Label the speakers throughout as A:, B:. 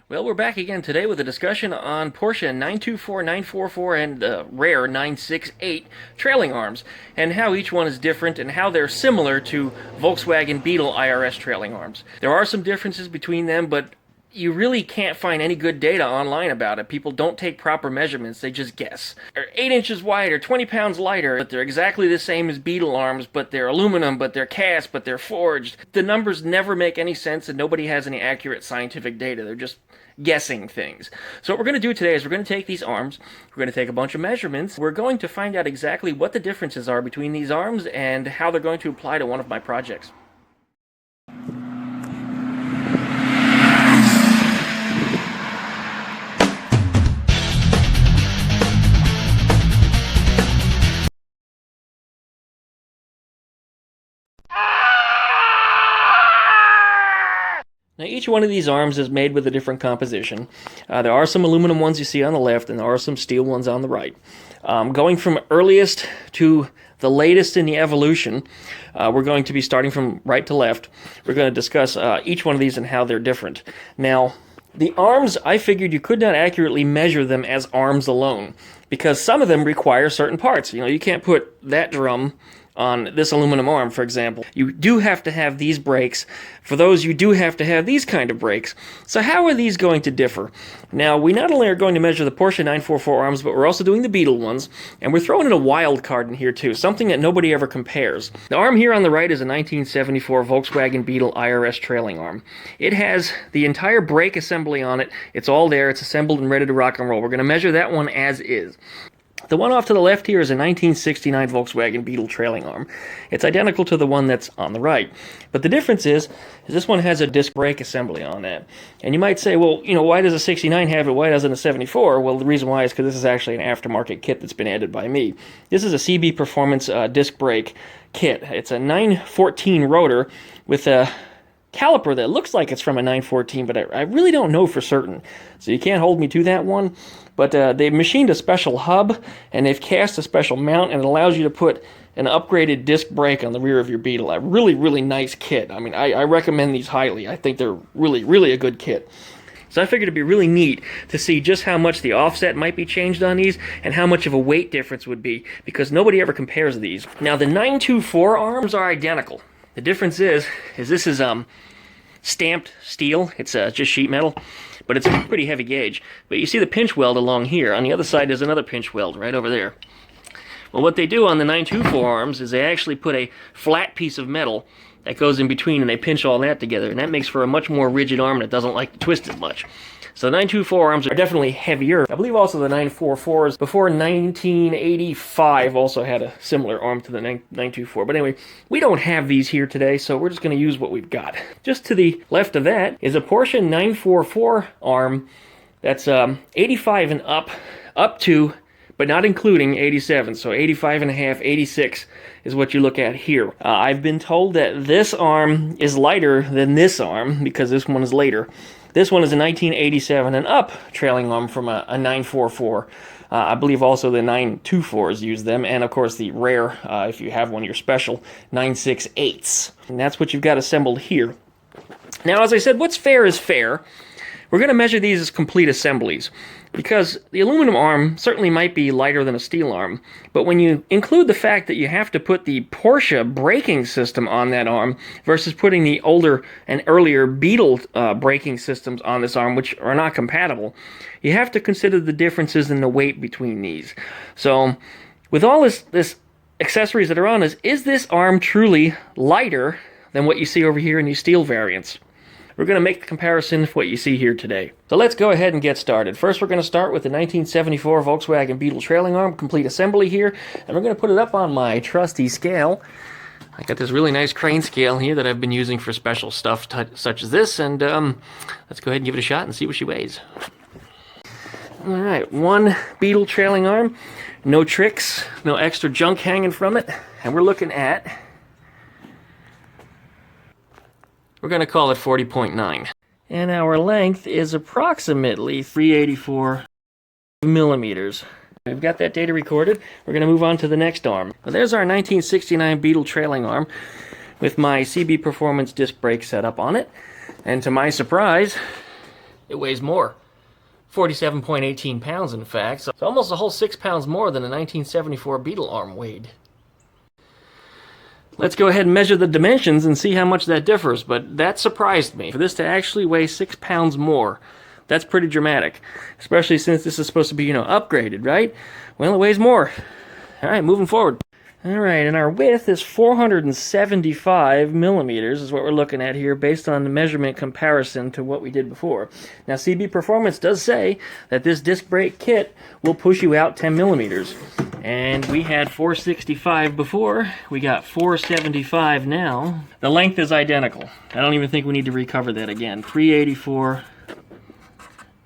A: Well, we're back again today with a discussion on Porsche 924, 944, and the rare 968 trailing arms, and how each one is different and how they're similar to Volkswagen Beetle IRS trailing arms. There are some differences between them, but you really can't find any good data online about it. People don't take proper measurements, they just guess. They're 8 inches wider, 20 pounds lighter, but they're exactly the same as Beetle arms, but they're aluminum, but they're cast, but they're forged. The numbers never make any sense, and nobody has any accurate scientific data. They're just guessing things. So what we're going to do today is we're going to take these arms, we're going to take a bunch of measurements, we're going to find out exactly what the differences are between these arms and how they're going to apply to one of my projects. Now, each one of these arms is made with a different composition. There are some aluminum ones you see on the left, and there are some steel ones on the right. Going from earliest to the latest in the evolution, we're going to be starting from right to left. We're going to discuss each one of these and how they're different. Now, the arms, I figured you could not accurately measure them as arms alone, because some of them require certain parts. You know, you can't put that drum on this aluminum arm, for example. You do have to have these brakes. For those, you do have to have these kind of brakes. So how are these going to differ? Now, we not only are going to measure the Porsche 944 arms, but we're also doing the Beetle ones, and we're throwing in a wild card in here too, something that nobody ever compares. The arm here on the right is a 1974 Volkswagen Beetle IRS trailing arm. It has the entire brake assembly on it. It's all there. It's assembled and ready to rock and roll. We're going to measure that one as is. The one off to the left here is a 1969 Volkswagen Beetle trailing arm. It's identical to the one that's on the right. But the difference is this one has a disc brake assembly on that. And you might say, well, you know, why does a 69 have it? Why doesn't a 74? Well, the reason why is because this is actually an aftermarket kit that's been added by me. This is a CB Performance disc brake kit. It's a 914 rotor with a caliper that looks like it's from a 914, but I really don't know for certain. So you can't hold me to that one. But they've machined a special hub, and they've cast a special mount, and it allows you to put an upgraded disc brake on the rear of your Beetle. A really, really nice kit. I mean, I recommend these highly. I think they're really, really a good kit. So I figured it'd be really neat to see just how much the offset might be changed on these and how much of a weight difference would be, because nobody ever compares these. Now, the 924 arms are identical. The difference is this is stamped steel. It's just sheet metal, but it's a pretty heavy gauge. But you see the pinch weld along here. On the other side, there's another pinch weld right over there. Well, what they do on the 924 arms is they actually put a flat piece of metal that goes in between, and they pinch all that together, and that makes for a much more rigid arm, and it doesn't like to twist as much. So the 924 arms are definitely heavier. I believe also the 944s before 1985 also had a similar arm to the 924. But anyway, we don't have these here today, so we're just going to use what we've got. Just to the left of that is a Porsche 944 arm that's 85 and up to, but not including 87. So 85 and a half, 86 is what you look at here. I've been told that this arm is lighter than this arm because this one is later. This one is a 1987 and up trailing arm from a 944. I believe also the 924s use them, and of course the rare, if you have one, your special 968s. And that's what you've got assembled here. Now, as I said, what's fair is fair. We're going to measure these as complete assemblies, because the aluminum arm certainly might be lighter than a steel arm, but when you include the fact that you have to put the Porsche braking system on that arm versus putting the older and earlier Beetle braking systems on this arm, which are not compatible, you have to consider the differences in the weight between these. So, with all this accessories that are on this, is this arm truly lighter than what you see over here in these steel variants? We're going to make the comparison of what you see here today. So let's go ahead and get started. First, we're going to start with the 1974 Volkswagen Beetle trailing arm, complete assembly here, and we're going to put it up on my trusty scale. I got this really nice crane scale here that I've been using for special stuff such as this, and let's go ahead and give it a shot and see what she weighs. All right, one Beetle trailing arm, no tricks, no extra junk hanging from it, and we're looking at, we're going to call it 40.9. And our length is approximately 384 millimeters. We've got that data recorded. We're going to move on to the next arm. Well, there's our 1969 Beetle trailing arm with my CB Performance disc brake set up on it. And to my surprise, It weighs more. 47.18 pounds, in fact. So it's almost a whole 6 pounds more than a 1974 Beetle arm weighed. Let's go ahead and measure the dimensions and see how much that differs, but that surprised me. For this to actually weigh 6 pounds more, that's pretty dramatic. Especially since this is supposed to be, upgraded, right? Well, it weighs more. Alright, moving forward. Alright, and our width is 475 millimeters, is what we're looking at here, based on the measurement comparison to what we did before. Now, CB Performance does say that this disc brake kit will push you out 10 millimeters. And we had 465 before, we got 475 now. The length is identical. I don't even think we need to recover that again. 384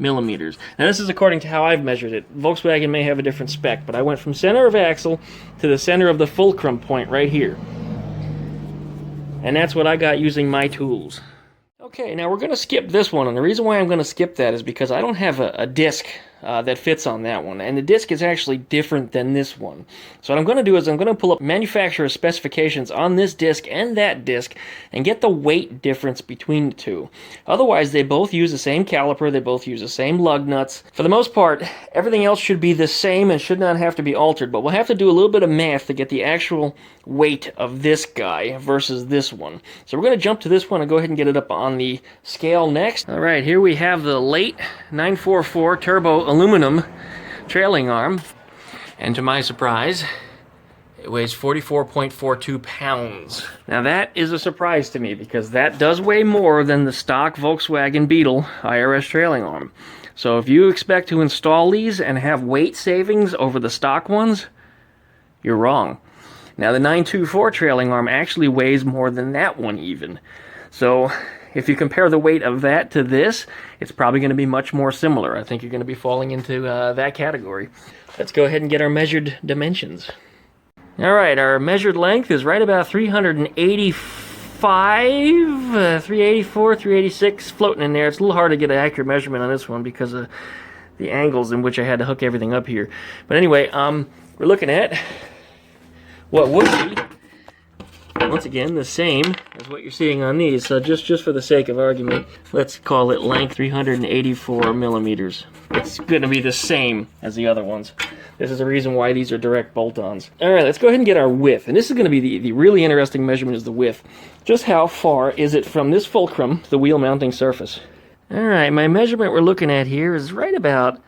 A: millimeters. Now this is according to how I've measured it. Volkswagen may have a different spec, but I went from center of axle to the center of the fulcrum point right here. And that's what I got using my tools. Okay, now we're going to skip this one, and the reason why I'm going to skip that is because I don't have a disc that fits on that one, and the disc is actually different than this one. So what I'm going to do is I'm going to pull up manufacturer specifications on this disc and that disc and get the weight difference between the two. Otherwise, they both use the same caliper, they both use the same lug nuts. For the most part, everything else should be the same and should not have to be altered, but we'll have to do a little bit of math to get the actual weight of this guy versus this one. So we're going to jump to this one and go ahead and get it up on the scale next. All right, here we have the late 944 turbo aluminum trailing arm, and to my surprise, it weighs 44.42 pounds. Now that is a surprise to me because that does weigh more than the stock Volkswagen Beetle IRS trailing arm. So if you expect to install these and have weight savings over the stock ones, you're wrong. Now the 924 trailing arm actually weighs more than that one even. So if you compare the weight of that to this, it's probably going to be much more similar. I think you're going to be falling into that category. Let's go ahead and get our measured dimensions. All right, our measured length is right about 385, 384, 386, floating in there. It's a little hard to get an accurate measurement on this one because of the angles in which I had to hook everything up here. But anyway, we're looking at what would be, once again, the same as what you're seeing on these. So just for the sake of argument, let's call it length 384 millimeters. It's going to be the same as the other ones. This is the reason why these are direct bolt-ons. All right, let's go ahead and get our width. And this is going to be the really interesting measurement is the width. Just how far is it from this fulcrum to the wheel mounting surface? All right, my measurement we're looking at here is right about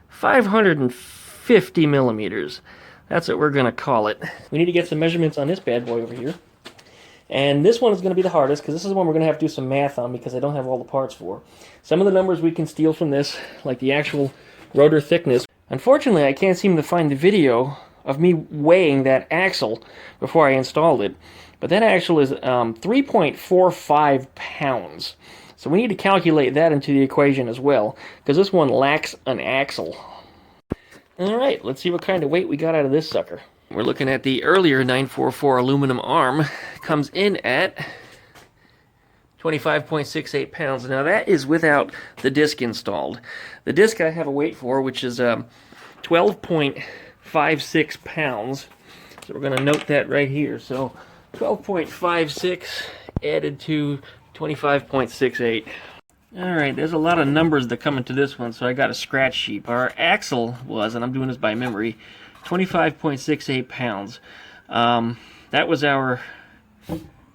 A: 550 millimeters. That's what we're going to call it. We need to get some measurements on this bad boy over here. And this one is going to be the hardest because this is the one we're going to have to do some math on because I don't have all the parts for. Some of the numbers we can steal from this, like the actual rotor thickness. Unfortunately, I can't seem to find the video of me weighing that axle before I installed it. But that axle is 3.45 pounds. So we need to calculate that into the equation as well because this one lacks an axle. Alright, let's see what kind of weight we got out of this sucker. We're looking at the earlier 944 aluminum arm. Comes in at 25.68 pounds. Now that is without the disc installed. The disc I have a weight for, which is 12.56 pounds. So we're going to note that right here. So 12.56 added to 25.68. Alright, there's a lot of numbers that come into this one, so I got a scratch sheet. Our axle was, and I'm doing this by memory, 25.68 pounds. That was our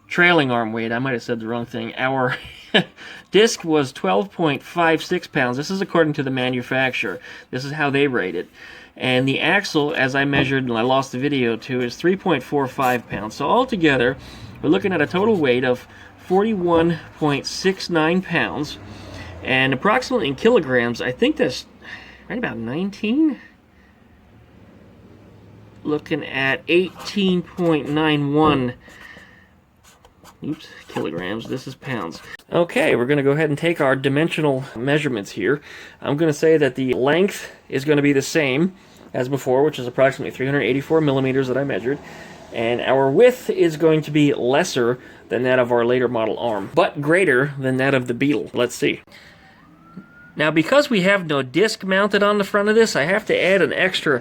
A: trailing arm weight. I might have said the wrong thing. Our disc was 12.56 pounds. This is according to the manufacturer. This is how they rate it. And the axle, as I measured, and I lost the video to, is 3.45 pounds. So altogether, we're looking at a total weight of 41.69 pounds, and approximately in kilograms, I think that's right about 19. Looking at 18.91 kilograms. This is pounds. Okay, we're going to go ahead and take our dimensional measurements here. I'm going to say that the length is going to be the same as before, which is approximately 384 millimeters that I measured. And our width is going to be lesser than that of our later model arm, but greater than that of the Beetle. Let's see. Now, because we have no disc mounted on the front of this, I have to add an extra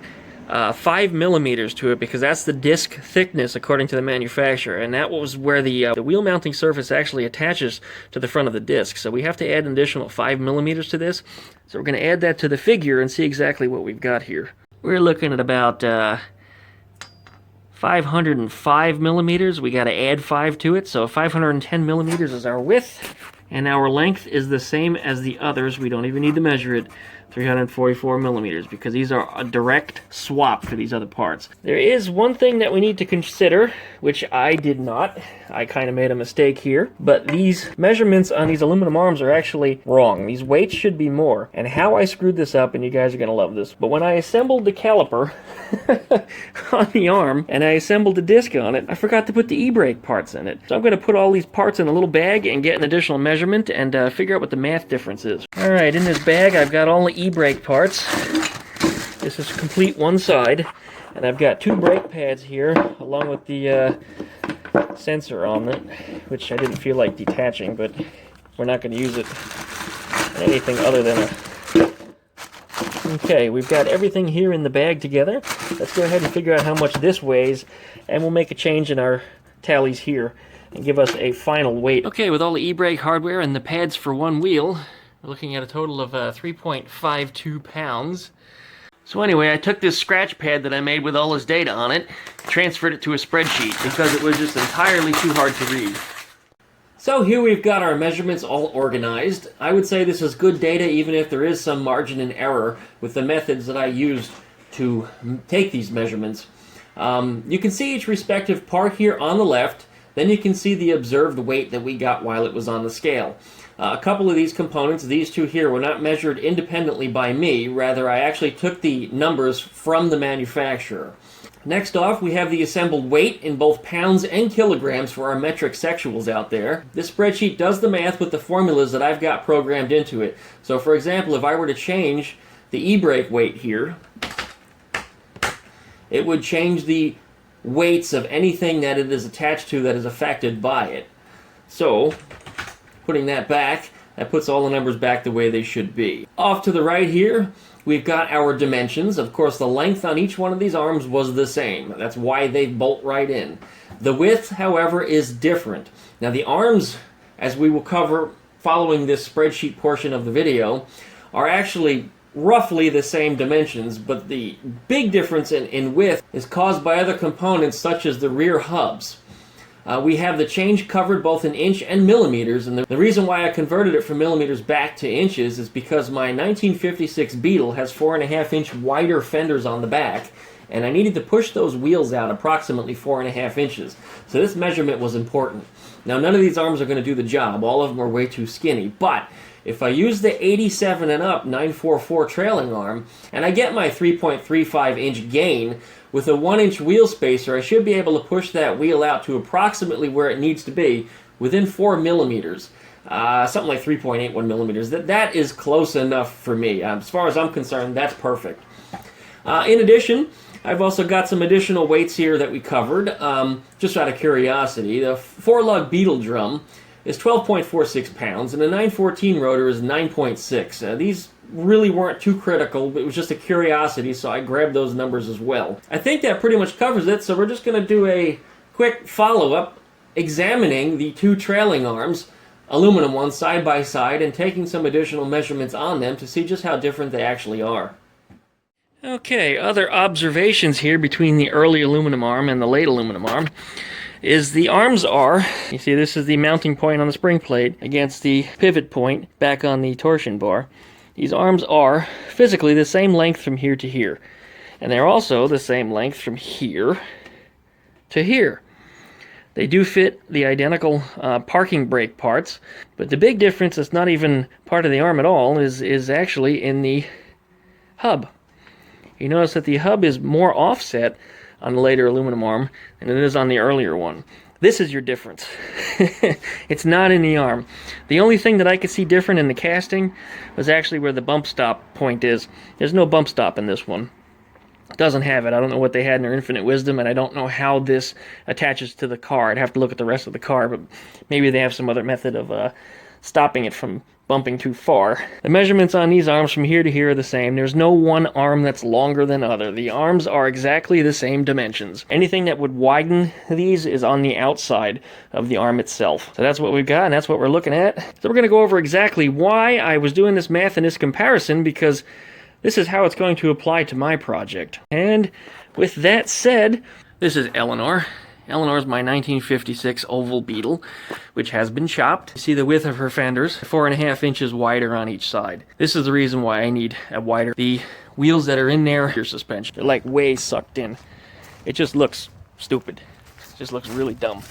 A: 5 millimeters to it, because that's the disc thickness according to the manufacturer, and that was where the wheel mounting surface actually attaches to the front of the disc. So we have to add an additional 5 millimeters to this. So we're going to add that to the figure and see exactly what we've got here. We're looking at about 505 millimeters. We got to add 5 to it, so 510 millimeters is our width, and our length is the same as the others. We don't even need to measure it. 344 millimeters, because these are a direct swap for these other parts. There is one thing that we need to consider, which I did not. I kind of made a mistake here, but these measurements on these aluminum arms are actually wrong. These weights should be more, and how I screwed this up, and you guys are going to love this, but when I assembled the caliper on the arm, and I assembled the disc on it, I forgot to put the e-brake parts in it. So I'm going to put all these parts in a little bag and get an additional measurement and figure out what the math difference is. Alright, in this bag I've got all the e-brake parts. This is complete one side, and I've got 2 brake pads here along with the sensor on it, which I didn't feel like detaching, but we're not going to use it in anything other than a... Okay, we've got everything here in the bag together. Let's go ahead and figure out how much this weighs, and we'll make a change in our tallies here and give us a final weight. Okay, with all the e-brake hardware and the pads for one wheel, we're looking at a total of 3.52 pounds. So anyway, I took this scratch pad that I made with all this data on it, transferred it to a spreadsheet because it was just entirely too hard to read. So here we've got our measurements all organized. I would say this is good data, even if there is some margin in error with the methods that I used to take these measurements. You can see each respective part here on the left, then you can see the observed weight that we got while it was on the scale. A couple of these components, these two here, were not measured independently by me. Rather, I actually took the numbers from the manufacturer. Next off, we have the assembled weight in both pounds and kilograms for our metric sexuals out there. This spreadsheet does the math with the formulas that I've got programmed into it. So for example, if I were to change the e-brake weight here, it would change the weights of anything that it is attached to that is affected by it. So, putting that back, that puts all the numbers back the way they should be. Off to the right here, we've got our dimensions. Of course, the length on each one of these arms was the same. That's why they bolt right in. The width, however, is different. Now, the arms, as we will cover following this spreadsheet portion of the video, are actually roughly the same dimensions, but the big difference in width is caused by other components such as the rear hubs. We have the change covered both in inch and millimeters, and the reason why I converted it from millimeters back to inches is because my 1956 Beetle has 4.5-inch wider fenders on the back, and I needed to push those wheels out approximately 4.5 inches. So this measurement was important. Now, none of these arms are going to do the job. All of them are way too skinny, but if I use the 87 and up 944 trailing arm, and I get my 3.35-inch gain, with a 1-inch wheel spacer, I should be able to push that wheel out to approximately where it needs to be within 4 millimeters. Something like 3.81 millimeters. That is close enough for me. As far as I'm concerned, that's perfect. In addition, I've also got some additional weights here that we covered, just out of curiosity. The 4-lug Beetle drum is 12.46 pounds, and the 914 rotor is 9.6. These really weren't too critical, but it was just a curiosity, so I grabbed those numbers as well. I think that pretty much covers it, so we're just going to do a quick follow-up examining the 2 trailing arms, aluminum ones, side by side, and taking some additional measurements on them to see just how different they actually are. Okay, other observations here between the early aluminum arm and the late aluminum arm is the arms are, you see this is the mounting point on the spring plate against the pivot point back on the torsion bar. These arms are physically the same length from here to here. And they're also the same length from here to here. They do fit the identical parking brake parts, but the big difference that's not even part of the arm at all is actually in the hub. You notice that the hub is more offset on the later aluminum arm than it is on the earlier one. This is your difference. It's not in the arm. The only thing that I could see different in the casting was actually where the bump stop point is. There's no bump stop in this one. It doesn't have it. I don't know what they had in their infinite wisdom, and I don't know how this attaches to the car. I'd have to look at the rest of the car, but maybe they have some other method of stopping it from bumping too far. The measurements on these arms from here to here are the same. There's no one arm that's longer than other. The arms are exactly the same dimensions. Anything that would widen these is on the outside of the arm itself. So that's what we've got, and that's what we're looking at. So we're going to go over exactly why I was doing this math and this comparison, because this is how it's going to apply to my project. And with that said, this is Eleanor. Eleanor's my 1956 oval Beetle, which has been chopped. You see the width of her fenders, 4.5 inches wider on each side. This is the reason why I need a wider. The wheels that are in there, your suspension, they're like way sucked in. It just looks stupid. It just looks really dumb.